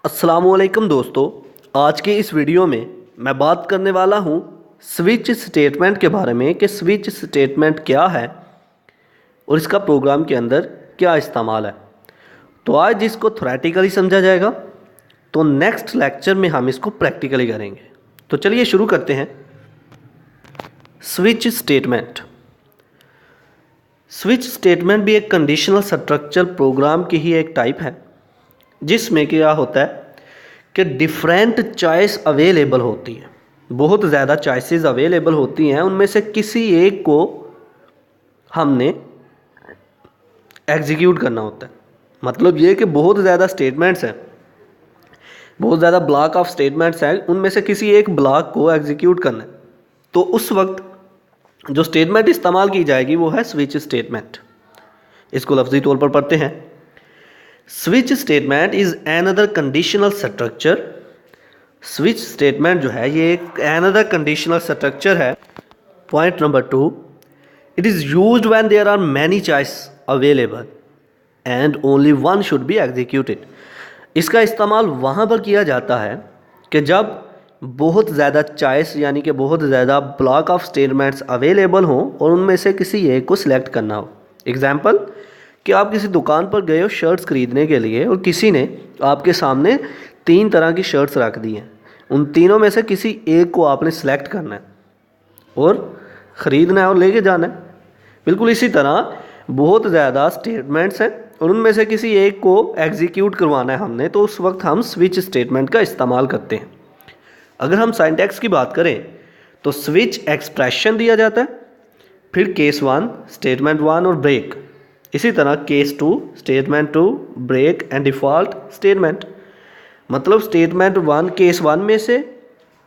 अस्सलामुअलैकुम दोस्तों, आज के इस वीडियो में मैं बात करने वाला हूँ स्विच स्टेटमेंट के बारे में कि स्विच स्टेटमेंट क्या है और इसका प्रोग्राम के अंदर क्या इस्तेमाल है। तो आज इसको थ्योरेटिकली समझा जाएगा, तो नेक्स्ट लेक्चर में हम इसको प्रैक्टिकली करेंगे। तो चलिए शुरू करते हैं। स्विच स्टेटमेंट भी एक कंडीशनल स्ट्रक्चर प्रोग्राम की ही एक टाइप है, जिसमें क्या होता है कि डिफरेंट चॉइस अवेलेबल होती है, बहुत ज़्यादा चॉइसेस अवेलेबल होती हैं, उनमें से किसी एक को हमने एग्जीक्यूट करना होता है। मतलब ये कि बहुत ज़्यादा स्टेटमेंट्स हैं, बहुत ज़्यादा ब्लॉक ऑफ स्टेटमेंट्स हैं, उनमें से किसी एक ब्लॉक को एग्जीक्यूट करना है। तो उस वक्त जो स्टेटमेंट इस्तेमाल की जाएगी वो है स्विच स्टेटमेंट। इसको लफ्ज़ी तौर पर पढ़ते हैं। Switch statement is another conditional structure. Switch statement जो है ये एक एनदर कंडीशनल स्ट्रक्चर है। Point number 2, it is used when there are many choice available and only one should be executed. इसका इस्तेमाल वहाँ पर किया जाता है कि जब बहुत ज़्यादा चॉइस यानी कि बहुत ज़्यादा ब्लॉक ऑफ स्टेटमेंट्स अवेलेबल हों और उनमें से किसी एक को सिलेक्ट करना हो। एग्जाम्पल कि आप किसी दुकान पर गए हो शर्ट्स ख़रीदने के लिए और किसी ने आपके सामने 3 तरह की शर्ट्स रख दी हैं, उन तीनों में से किसी एक को आपने सेलेक्ट करना है और ख़रीदना है और लेके जाना है। बिल्कुल इसी तरह बहुत ज़्यादा स्टेटमेंट्स हैं और उनमें से किसी एक को एग्जीक्यूट करवाना है हमने, तो उस वक्त हम स्विच स्टेटमेंट का इस्तेमाल करते हैं। अगर हम सिंटैक्स की बात करें तो स्विच एक्सप्रेशन दिया जाता है, फिर केस 1 स्टेटमेंट 1 और ब्रेक, इसी तरह case 2 statement 2 break and default statement. मतलब स्टेटमेंट 1 केस 1 में से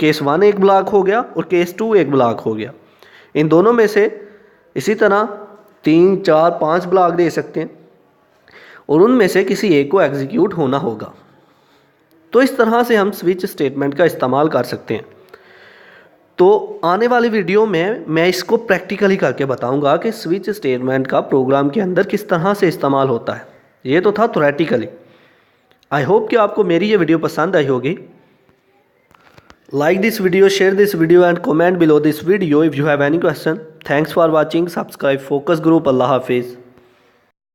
केस 1 एक ब्लॉक हो गया और केस 2 एक ब्लॉक हो गया। इन दोनों में से इसी तरह 3 4 5 ब्लॉक दे सकते हैं और उनमें से किसी एक को एग्जीक्यूट होना होगा। तो इस तरह से हम स्विच स्टेटमेंट का इस्तेमाल कर सकते हैं। तो आने वाली वीडियो में मैं इसको प्रैक्टिकली करके बताऊंगा कि स्विच स्टेटमेंट का प्रोग्राम के अंदर किस तरह से इस्तेमाल होता है। ये तो था थ्योरेटिकली। आई होप कि आपको मेरी ये वीडियो पसंद आई होगी। Like this video, share this video and comment below this video if you have any question. Thanks for watching. Subscribe focus group. अल्लाह हाफिज़।